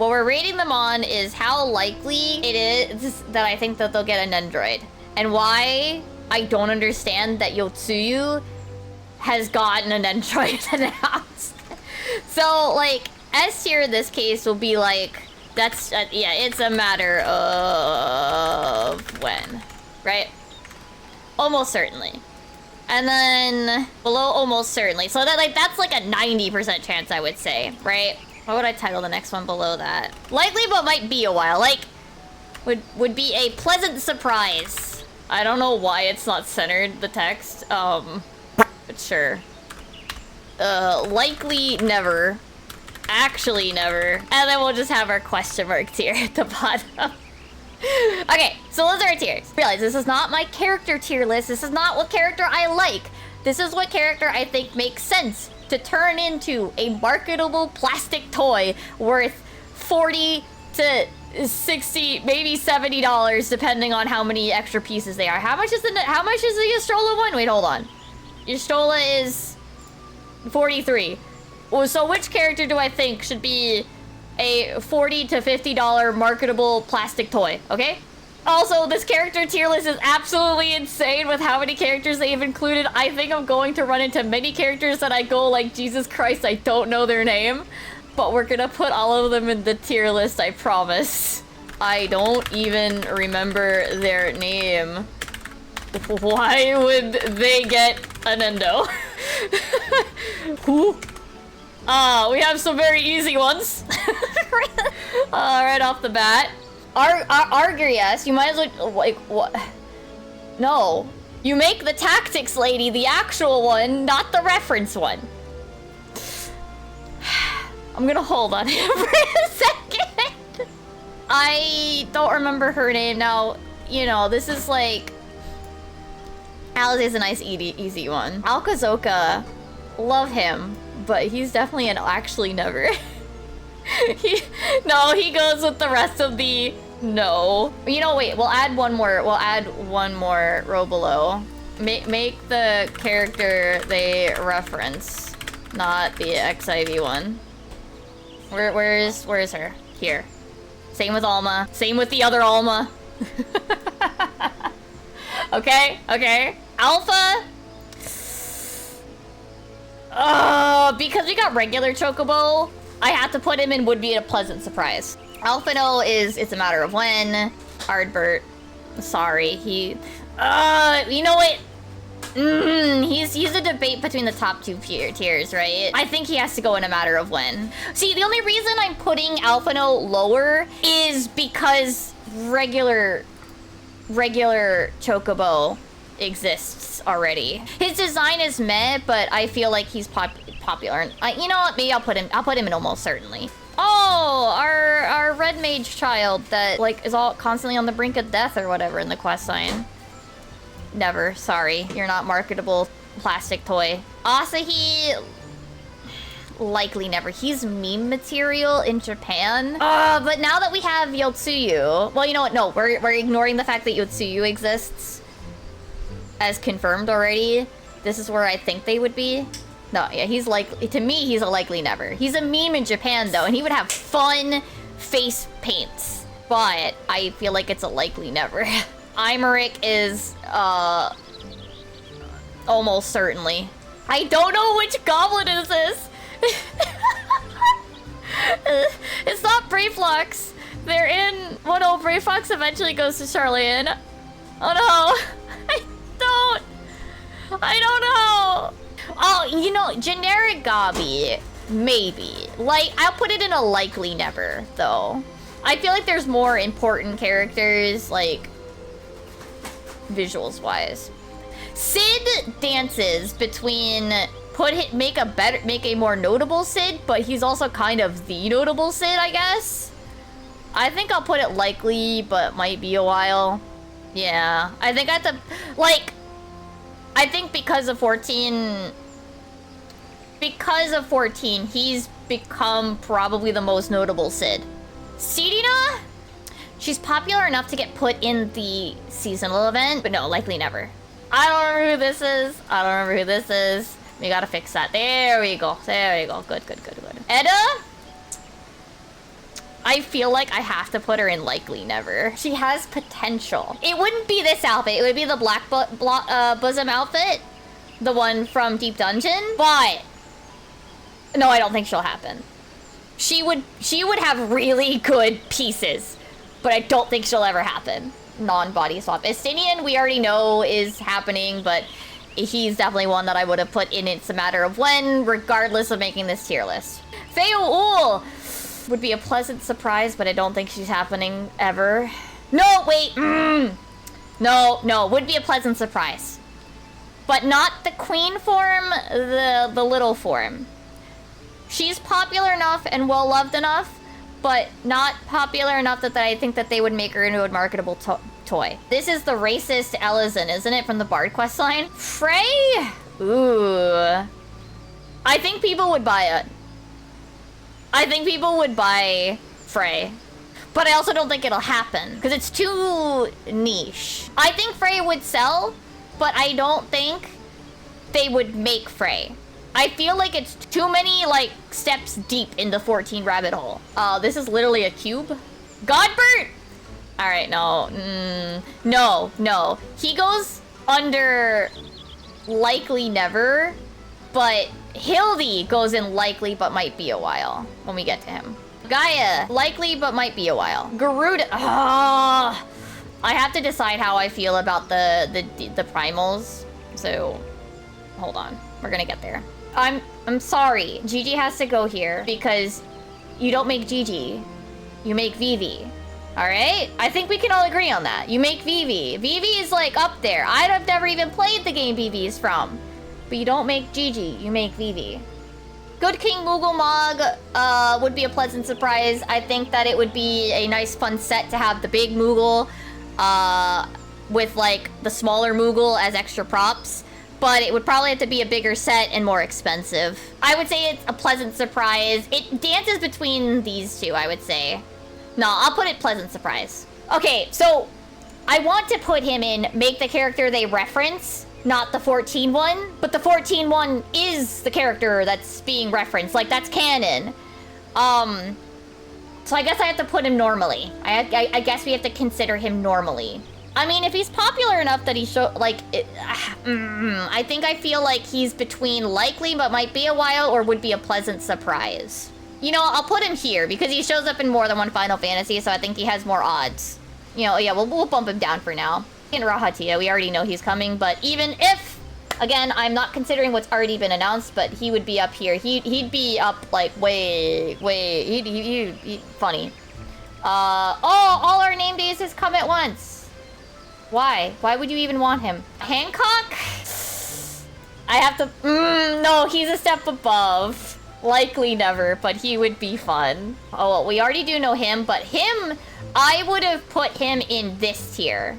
what we're rating them on is how likely it is that I think that they'll get a Nendoroid. And why I don't understand that Yotsuyu has gotten a Nendoroid announced. So, like, S tier in this case will be like, that's, yeah, it's a matter of when, right? Almost certainly. And then below almost certainly. So that, like, that's like a 90% chance, I would say, right? What would I title the next one below that? Likely, but might be a while. Like, would be a pleasant surprise. I don't know why it's not centered, the text. But sure. Likely never. Actually never. And then we'll just have our question mark tier at the bottom. Okay, so those are our tiers. Realize this is not my character tier list. This is not what character I like. This is what character I think makes sense to turn into a marketable plastic toy worth 40 to 60, maybe $70, depending on how many extra pieces they are. How much is the Yastrola one? Wait, hold on. Yastrola is 43. Well, so which character do I think should be a $40 to $50 marketable plastic toy, okay? Also, this character tier list is absolutely insane with how many characters they've included. I think I'm going to run into many characters that I go like, Jesus Christ, I don't know their name. But we're gonna put all of them in the tier list, I promise. I don't even remember their name. Why would they get a Nendo? Who? We have some very easy ones. Right off the bat. Argyrius, you might as well, like, what? No. You make the tactics lady the actual one, not the reference one. I'm gonna hold on him for a second. I don't remember her name now. You know, this is like... Alice is a nice easy one. Alkazoka, love him, but he's definitely an actually never. No, he goes with the rest of the no. You know, wait, we'll add one more row below. Make the character they reference, not the XIV one. Where is her? Here. Same with Alma. Same with the other Alma. Okay, okay. Alpha. Because we got regular Chocobo, I had to put him in would be a pleasant surprise. Alphino is it's a matter of when. Ardbert. Sorry, he... you know what? He's a debate between the top two tiers, right? I think he has to go in a matter of when. See, the only reason I'm putting Alphino lower is because regular Chocobo exists already. His design is meh, but I feel like he's popular. You know what? Maybe I'll put him in almost certainly. Oh, our red mage child that like is all constantly on the brink of death or whatever in the quest sign. Never. Sorry, you're not marketable plastic toy. Asahi, likely never. He's meme material in Japan. But now that we have Yotsuyu, well, you know what? No, we're ignoring the fact that Yotsuyu exists as confirmed already. This is where I think they would be. No, yeah, he's likely. To me, he's a likely never. He's a meme in Japan though, and he would have fun face paints. But I feel like it's a likely never. Imeric is, almost certainly. I don't know which goblin is this. It's not Brayflux. They're in... Well, no, Brayflux eventually goes to Charlian. Oh, no. I don't know. Oh, you know, generic Gobby. Maybe. Like, I'll put it in a likely never, though. I feel like there's more important characters, like... visuals-wise. Sid dances between make a more notable Sid, but he's also kind of the notable Sid, I guess. I think I'll put it likely, but might be a while. Yeah, I think I have to like. I think because of 14, he's become probably the most notable Sid. Sidina? She's popular enough to get put in the seasonal event, but no, likely never. I don't remember who this is. We gotta fix that. There we go. Good. Edda? I feel like I have to put her in likely never. She has potential. It wouldn't be this outfit. It would be the black bosom outfit. The one from Deep Dungeon. But no, I don't think she'll happen. She would have really good pieces, but I don't think she'll ever happen. Non-body swap. Estinian, we already know is happening, but he's definitely one that I would have put in It's a Matter of When, regardless of making this tier list. Feo would be a pleasant surprise, but I don't think she's happening ever. No, wait. No, would be a pleasant surprise. But not the queen form, the little form. She's popular enough and well-loved enough, but not popular enough that I think that they would make her into a marketable toy. This is the racist Elizin, isn't it, from the Bard quest line? Frey? Ooh. I think people would buy it. I think people would buy Frey. But I also don't think it'll happen, because it's too niche. I think Frey would sell, but I don't think they would make Frey. I feel like it's too many, like, steps deep in the 14 rabbit hole. This is literally a cube? Godbert? Alright, no. No. He goes under likely never, but Hildy goes in likely but might be a while when we get to him. Gaia, likely but might be a while. Garuda, I have to decide how I feel about the primals, so hold on. We're gonna get there. I'm sorry. Gigi has to go here because you don't make Gigi. You make Vivi. Alright? I think we can all agree on that. You make Vivi. Vivi is like up there. I've never even played the game Vivi is from. But you don't make Gigi. You make Vivi. Good King Moogle Mog would be a pleasant surprise. I think that it would be a nice fun set to have the big Moogle with like the smaller Moogle as extra props. But it would probably have to be a bigger set and more expensive. I would say it's a pleasant surprise. It dances between these two, I would say. No, I'll put it pleasant surprise. Okay, so I want to put him in make the character they reference, not the 14 one. But the 14 one is the character that's being referenced. Like, that's canon. So I guess I have to put him normally. I guess we have to consider him normally. I mean, if he's popular enough that he I think I feel like he's between likely but might be a while or would be a pleasant surprise. You know, I'll put him here because he shows up in more than one Final Fantasy, so I think he has more odds. You know, yeah, we'll bump him down for now. In Rahatia, we already know he's coming, but even if, again, I'm not considering what's already been announced, but he would be up here. He'd be up like way, he'd funny. All our name days has come at once. Why? Why would you even want him? Hancock? I have to... no, he's a step above. Likely never, but he would be fun. Oh, well, we already do know him, but him... I would have put him in this tier.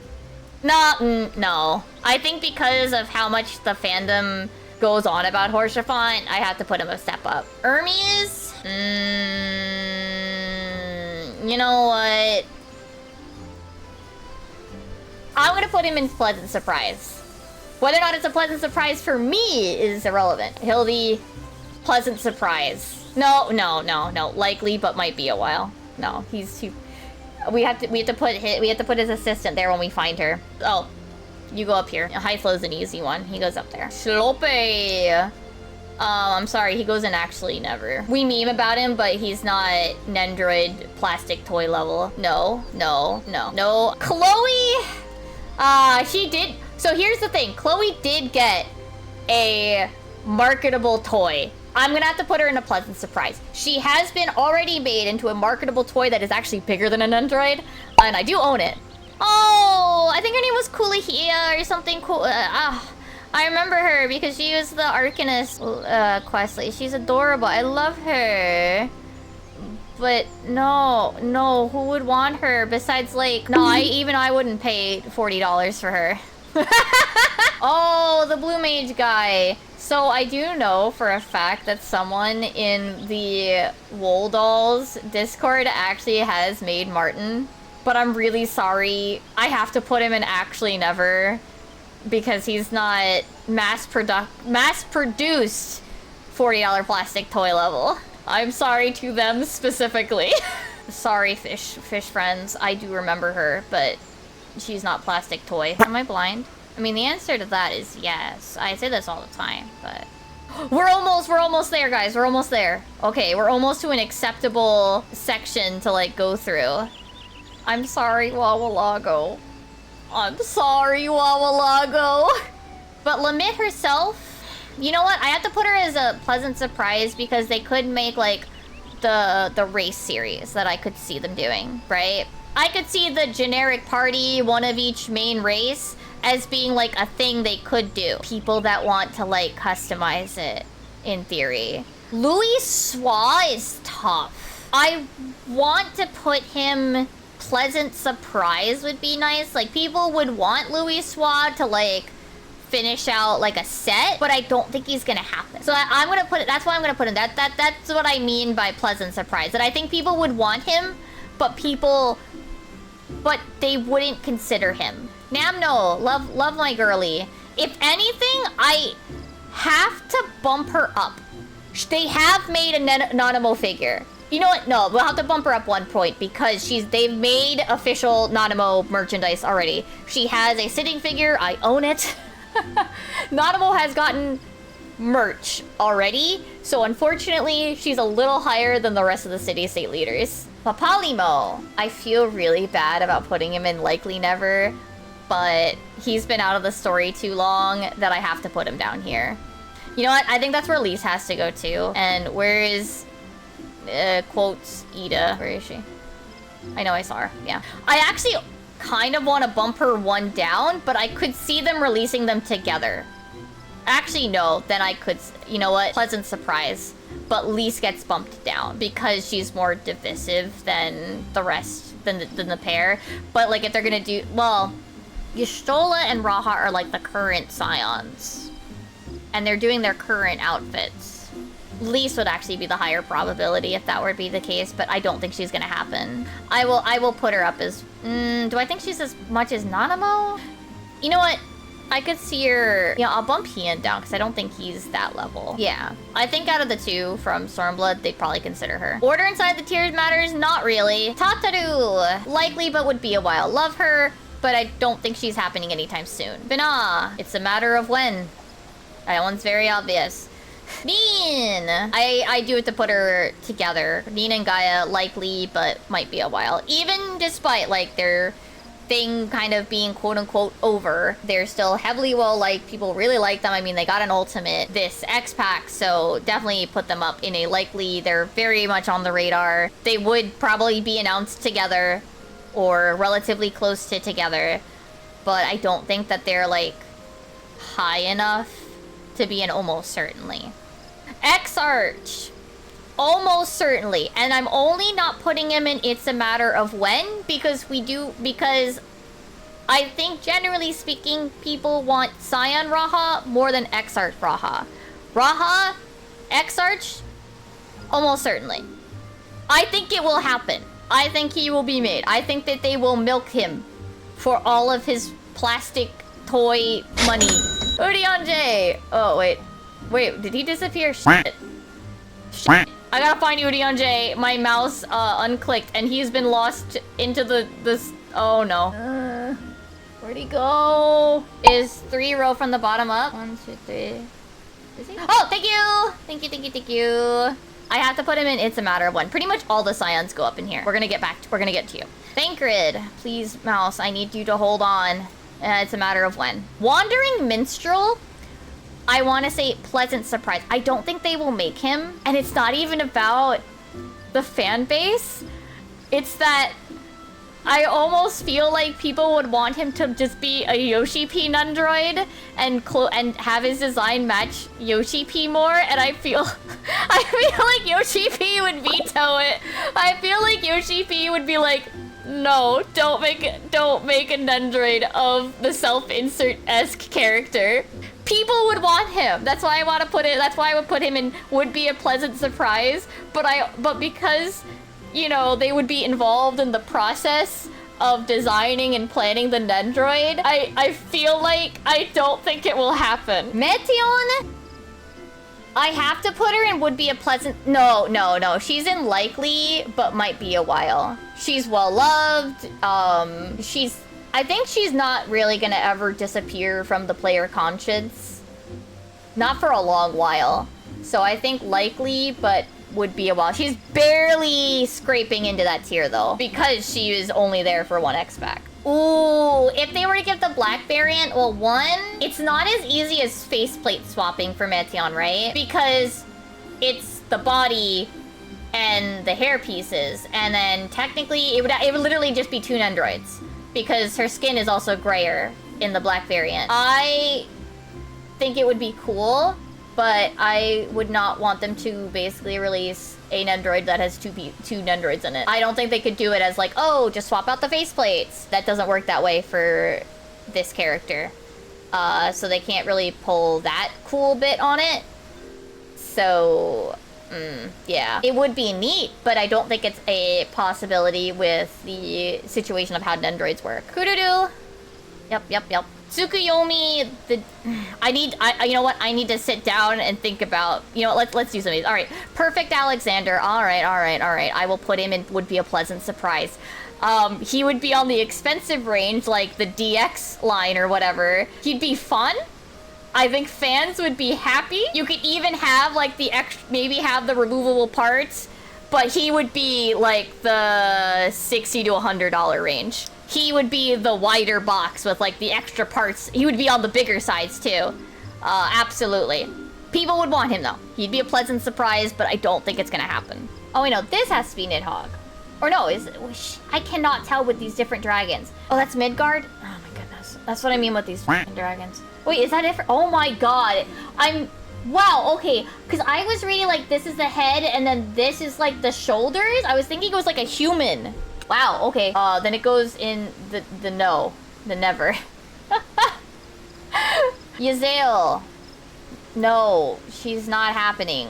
No. I think because of how much the fandom goes on about Horsefant, I have to put him a step up. Hermes? You know what? I'm gonna put him in pleasant surprise. Whether or not it's a pleasant surprise for me is irrelevant. Hildy, pleasant surprise. No. Likely, but might be a while. No, he's too. We have to put his assistant there when we find her. Oh, you go up here. High flow's an easy one. He goes up there. Shlope. I'm sorry, he goes in actually never. We meme about him, but he's not Nendoroid plastic toy level. No. Chloe. She did. So here's the thing. Chloe did get a marketable toy. I'm gonna have to put her in a pleasant surprise. She has been already made into a marketable toy that is actually bigger than a Nendoroid, and I do own it. Oh, I think her name was Kulihia or something cool. I remember her because she was the Arcanist quest. She's adorable. I love her. But no, who would want her besides like... No, I wouldn't pay $40 for her. Oh, the Blue Mage guy. So I do know for a fact that someone in the Wool Dolls Discord actually has made Martin. But I'm really sorry. I have to put him in actually never. Because he's not mass-produced $40 plastic toy level. I'm sorry to them specifically. Sorry, fish friends. I do remember her, but she's not plastic toy. Am I blind? I mean, the answer to that is yes. I say this all the time, but... We're almost there, guys. We're almost there. Okay, we're almost to an acceptable section to, like, go through. I'm sorry, Wawalago. I'm sorry, Wawalago. But Lamit herself, you know what? I have to put her as a pleasant surprise because they could make, like, the race series that I could see them doing, right? I could see the generic party, one of each main race, as being, like, a thing they could do. People that want to, like, customize it, in theory. Louis Swa is tough. I want to put him... Pleasant surprise would be nice. Like, people would want Louis Swa to, like, finish out, like, a set, but I don't think he's gonna happen. So I'm gonna put it... That's why I'm gonna put him. That's what I mean by pleasant surprise. That I think people would want him, but they wouldn't consider him. Namno, love my girly. If anything, I have to bump her up. They have made a Nanamo figure. You know what? No, we'll have to bump her up 1 point because they've made official Nanamo merchandise already. She has a sitting figure. I own it. Nanamo has gotten merch already. So unfortunately, she's a little higher than the rest of the city-state leaders. Papalimo. I feel really bad about putting him in Likely Never. But he's been out of the story too long that I have to put him down here. You know what? I think that's where Lise has to go too. And where is, quotes, Ida? Where is she? I know I saw her. Yeah. I actually kind of want to bump her one down, but I could see them releasing them together. Actually, no. Then I could... You know what? Pleasant surprise. But Lise gets bumped down because she's more divisive than the rest, than the pair. But, like, if they're gonna do... Well... Y'shtola and Raha are like the current scions. And they're doing their current outfits. Lise would actually be the higher probability if that were to be the case, but I don't think she's gonna happen. I will put her up as... do I think she's as much as Nanamo? You know what? I could see her... Yeah, I'll bump Hien down because I don't think he's that level. Yeah. I think out of the two from Stormblood, they'd probably consider her. Order inside the tiers matters? Not really. Tataru. Likely, but would be a while. Love her. But I don't think she's happening anytime soon. Bina, it's a matter of when. That one's very obvious. Neen! I do have to put her together. Neen and Gaia likely, but might be a while. Even despite, like, their thing kind of being quote-unquote over, they're still heavily well-liked. People really like them. I mean, they got an ultimate this X-Pack, so definitely put them up in a likely. They're very much on the radar. They would probably be announced together. Or relatively close to together. But I don't think that they're, like, high enough to be an almost certainly. X-Arch. Almost certainly. And I'm only not putting him in It's a Matter of When. Because I think, generally speaking, people want Scion Raha more than X-Arch Raha. Raha, X-Arch, almost certainly. I think it will happen. I think he will be made. I think that they will milk him for all of his plastic toy money. Udion J. Oh, wait. Wait, did he disappear? Shit. Shit. I gotta find Udion J. My mouse unclicked and he's been lost into this. Oh no. Where'd he go? Is 3 row from the bottom up? 1, 2, 3. Is he? Oh, thank you! Thank you. I have to put him in It's a Matter of When. Pretty much all the scions go up in here. We're gonna get to you. Thancred, please, mouse, I need you to hold on. It's a matter of when. Wandering Minstrel, I want to say pleasant surprise. I don't think they will make him. And it's not even about the fan base. It's that I almost feel like people would want him to just be a Yoshi P Nendoroid and have his design match Yoshi P more, and I feel like Yoshi P would veto it. I feel like Yoshi P would be like, no, don't make a Nendoroid of the self-insert-esque character. People would want him. That's why I want to put it. That's why I would put him in would be a pleasant surprise. But because, you know, they would be involved in the process of designing and planning the Nendoroid, I feel like I don't think it will happen. Meteon? I have to put her in would be a pleasant... No. She's in likely, but might be a while. She's well-loved. I think she's not really gonna ever disappear from the player conscience. Not for a long while. So I think likely, but would be a while. She's barely scraping into that tier, though, because she is only there for 1 X-Pack. Ooh, if they were to give the black variant, well, one, it's not as easy as faceplate swapping for Meteon, right? Because it's the body and the hair pieces, and then technically it would literally just be 2 Nendoroids, because her skin is also grayer in the black variant. I think it would be cool, but I would not want them to basically release a Nendoroid that has two Nendoroids in it. I don't think they could do it as like, oh, just swap out the faceplates. That doesn't work that way for this character. So they can't really pull that cool bit on it. So, yeah. It would be neat, but I don't think it's a possibility with the situation of how Nendoroids work. Kururu. Yep. Tsukuyomi, you know what? I need to sit down and think about, you know what, let's do some of these. All right, Perfect Alexander. All right. I will put him in would be a pleasant surprise. He would be on the expensive range, like the DX line or whatever. He'd be fun. I think fans would be happy. You could even have like the maybe have the removable parts, but he would be like the $60 to $100 range. He would be the wider box with like the extra parts. He would be on the bigger sides too. Absolutely. People would want him though. He'd be a pleasant surprise, but I don't think it's gonna happen. Oh wait, no, this has to be Nidhogg. Or no, I cannot tell with these different dragons. Oh, that's Midgard? Oh my goodness. That's what I mean with these dragons. Wait, is that different? Oh my god. Wow, okay. Because I was reading like this is the head and then this is like the shoulders. I was thinking it was like a human. Wow, okay. Then it goes in the never. Yazel. No, she's not happening.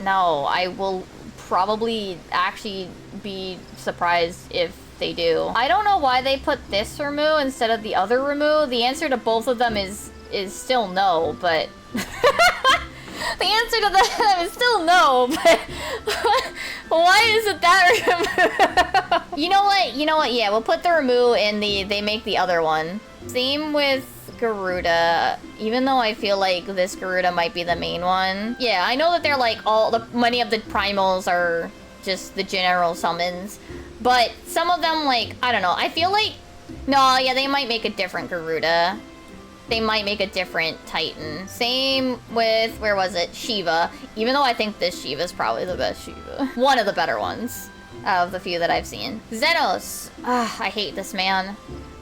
No, I will probably actually be surprised if they do. I don't know why they put this Ramu instead of the other Ramu. The answer to both of them is still no, but... The answer to that is still no, but why is it that Ramu? You know what? Yeah, we'll put the Ramu in they make the other one. Same with Garuda, even though I feel like this Garuda might be the main one. Yeah, I know that they're like many of the primals are just the general summons, but some of them, like, I don't know, I feel like, no, yeah, they might make a different Garuda. They might make a different Titan. Same with, where was it? Shiva. Even though I think this Shiva is probably the best Shiva. One of the better ones out of the few that I've seen. Xenos. I hate this man.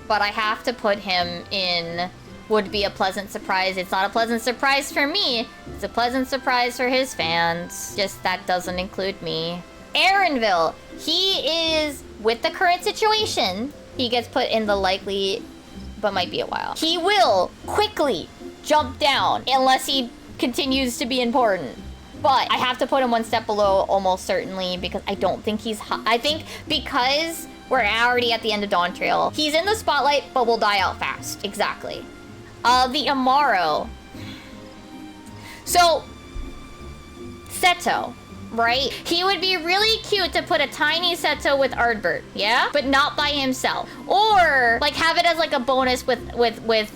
But I have to put him in would be a pleasant surprise. It's not a pleasant surprise for me. It's a pleasant surprise for his fans. Just that doesn't include me. Aaronville. He is, with the current situation, he gets put in the likely... but might be a while. He will quickly jump down unless he continues to be important. But I have to put him one step below almost certainly because I don't think he's I think because we're already at the end of Dawn Trail, he's in the spotlight but will die out fast. Exactly. The Amaro. So, Seto. Right? He would be really cute to put a tiny Seto with Ardbert, yeah? But not by himself. Or, like, have it as, like, a bonus with Ardbert.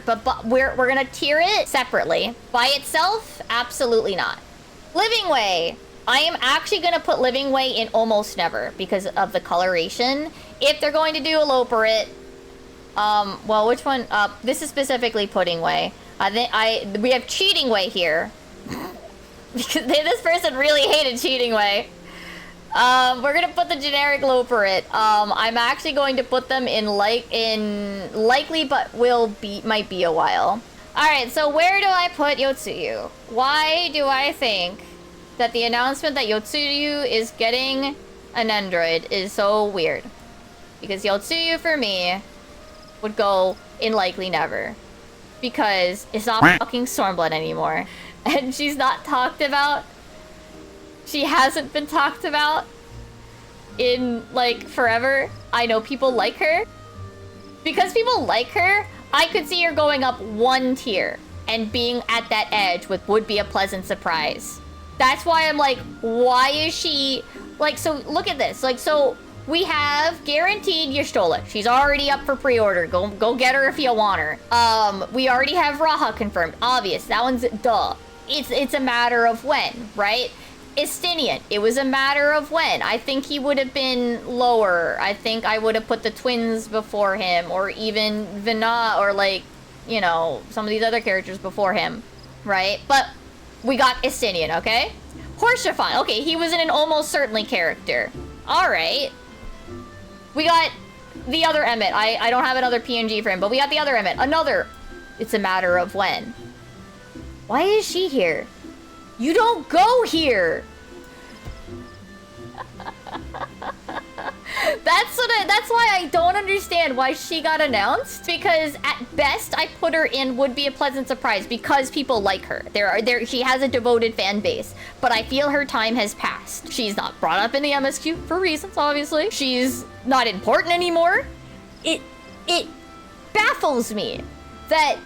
But we're gonna tier it separately. By itself, absolutely not. Living Way. I am actually gonna put Living Way in almost never because of the coloration. If they're going to do a Loperit, well, which one? This is specifically Pudding Way. We have Cheating Way here. Because this person really hated Cheating Way. We're gonna put the generic Loperit. I'm actually going to put them in likely, but might be a while. All right, so where do I put Yotsuyu? Why do I think that the announcement that Yotsuyu is getting a Nendoroid is so weird? Because Yotsuyu for me would go in likely never, because it's not fucking Stormblood anymore. And she's not talked about. She hasn't been talked about in, like, forever. I know people like her. Because people like her, I could see her going up one tier. and being at that edge would be a pleasant surprise. That's why I'm like, why is she... Like, so look at this. Like, so we have guaranteed Y'shtola. She's already up for pre-order. Go get her if you want her. We already have Raha confirmed. Obvious. That one's duh. It's a matter of when, right? Estinian. It was a matter of when. I think he would have been lower. I think I would have put the twins before him, or even Vina, or like, you know, some of these other characters before him, right? But we got Estinian, okay? Horsefon. Okay, he was in an almost certainly character. All right. We got the other Emmett. I don't have another PNG for him, but we got the other Emmett. Another. It's a matter of when. Why is she here? You don't go here. That's why I don't understand why she got announced, because at best I put her in would be a pleasant surprise because people like her. She has a devoted fan base, but I feel her time has passed. She's not brought up in the MSQ for reasons, obviously. She's not important anymore. It baffles me that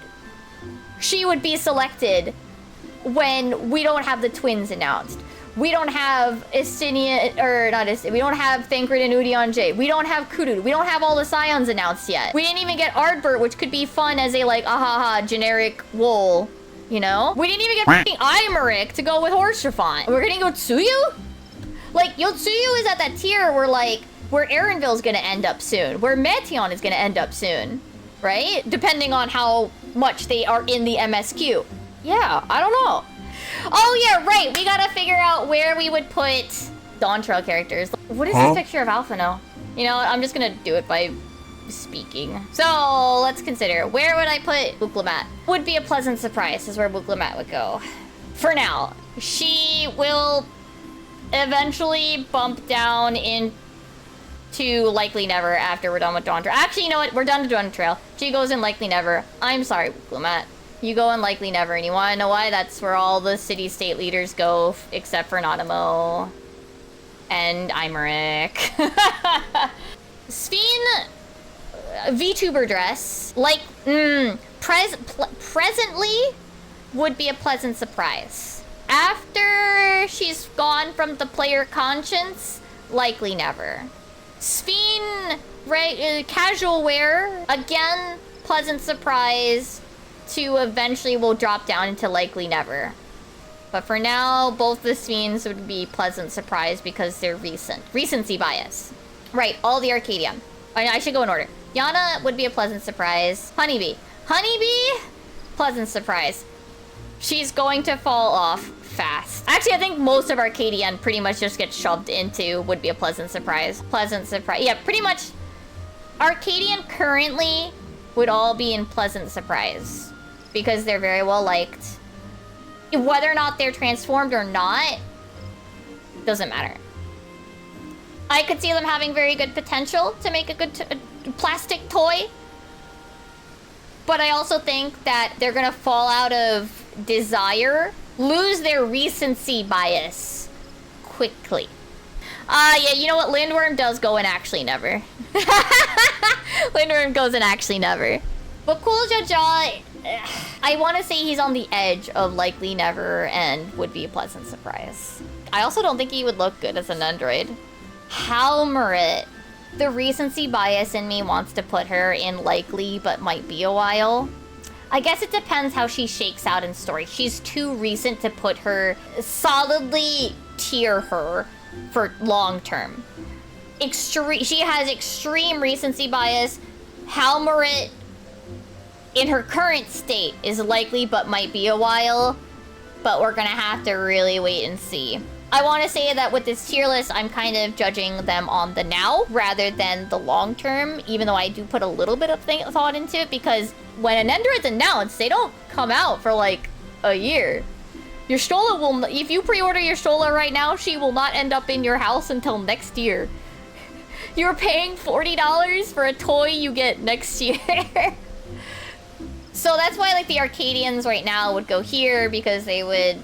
she would be selected when we don't have the twins announced. We don't have Estinian, or not Estinian, we don't have Thancred and Udion J. We don't have Kudu. We don't have all the Scions announced yet. We didn't even get Ardbert, which could be fun as a, like, ahaha, generic wool, you know? We didn't even get f***ing Imeric to go with Horsefon. We're getting Yotsuyu? Like, Yotsuyu is at that tier where, like, where Erenville's gonna end up soon, where Meteon is gonna end up soon, right? Depending on how much they are in the MSQ. Yeah, I don't know. Oh yeah, right. We gotta figure out where we would put Dawn Trail characters. What is this picture of Alphino? You know, I'm just gonna do it by speaking. So let's consider, where would I put Buklamat? Would be a pleasant surprise is where Buklamat would go. For now, she will eventually bump down into Likely Never after we're done with Dawn Trail. Actually, you know what? We're done with Dawn Trail. She goes in Likely Never. I'm sorry, Buklamat. You go in Likely Never, and you want to know why? That's where all the city-state leaders go, except for Nanamo and Imeric. Sphene VTuber dress, like, presently would be a pleasant surprise. After she's gone from the player conscience, Likely Never. Sphene casual wear, again, pleasant surprise. To eventually will drop down into Likely Never. But for now, both the Sphenes would be pleasant surprise because they're recent. Recency bias. Right, all the Arcadia. I should go in order. Yana would be a pleasant surprise. Honeybee. Honeybee, pleasant surprise. She's going to fall off fast. Actually, I think most of Arcadian pretty much just gets shoved into would be a pleasant surprise. Pleasant surprise. Yeah, pretty much Arcadian currently would all be in pleasant surprise. Because they're very well liked. Whether or not they're transformed or not, doesn't matter. I could see them having very good potential to make a good plastic toy. But I also think that they're gonna fall out of desire, lose their recency bias quickly. Yeah, you know what? Lindworm does go in Actually Never. Lindworm goes in Actually Never. But Cool Jaja, I want to say he's on the edge of Likely Never and would be a pleasant surprise. I also don't think he would look good as a Nendoroid. Halmerit. The recency bias in me wants to put her in Likely, but might be a while. I guess it depends how she shakes out in story. She's too recent to put her solidly tier her for long term. She has extreme recency bias. Halmerit in her current state is likely but might be a while, but we're gonna have to really wait and see. I want to say that with this tier list, I'm kind of judging them on the now rather than the long term, even though I do put a little bit of thought into it, because when an Nendoroid's announced, they don't come out for like a year. Y'shtola will, if you pre-order Y'shtola right now, she will not end up in your house until next year. You're paying $40 for a toy you get next year. So that's why, like, the Arcadians right now would go here, because they would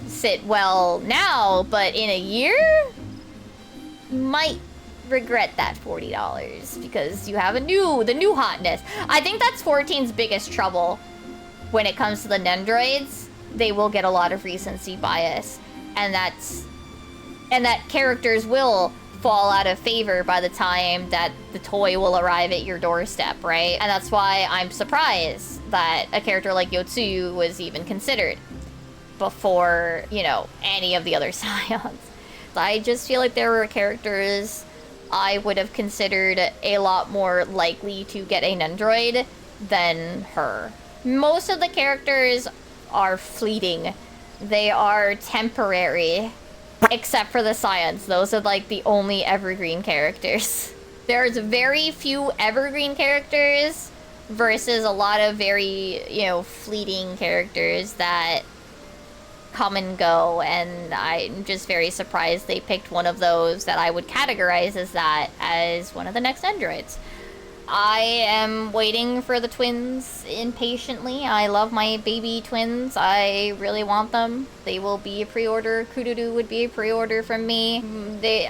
sit well now, but in a year, you might regret that $40 because you have the new hotness. I think that's 14's biggest trouble when it comes to the Nendoroids, they will get a lot of recency bias. And that characters will fall out of favor by the time that the toy will arrive at your doorstep, right? And that's why I'm surprised that a character like Yotsuyu was even considered before, you know, any of the other scions. I just feel like there were characters I would have considered a lot more likely to get a Nendoroid than her. Most of the characters are fleeting. They are temporary. Except for the scions. Those are like the only evergreen characters. There's very few evergreen characters versus a lot of very, you know, fleeting characters that come and go, and I'm just very surprised they picked one of those that I would categorize as that as one of the next Nendoroids. I am waiting for the twins impatiently. I love my baby twins. I really want them. They will be a pre-order. Kururu would be a pre-order from me.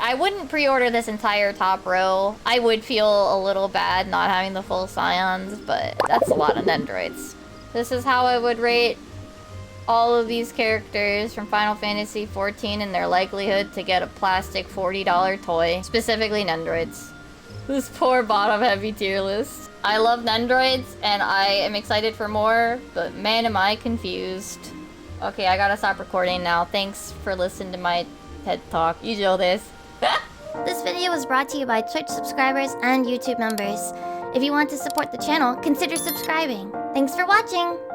I wouldn't pre-order this entire top row. I would feel a little bad not having the full scions, but that's a lot of Nendoroids. This is how I would rate all of these characters from Final Fantasy XIV and their likelihood to get a plastic $40 toy, specifically Nendoroids. This poor bottom heavy tier list. I love Nendoroids and I am excited for more, but man am I confused. Okay, I gotta stop recording now. Thanks for listening to my TED Talk. You know this. This video was brought to you by Twitch subscribers and YouTube members. If you want to support the channel, consider subscribing. Thanks for watching!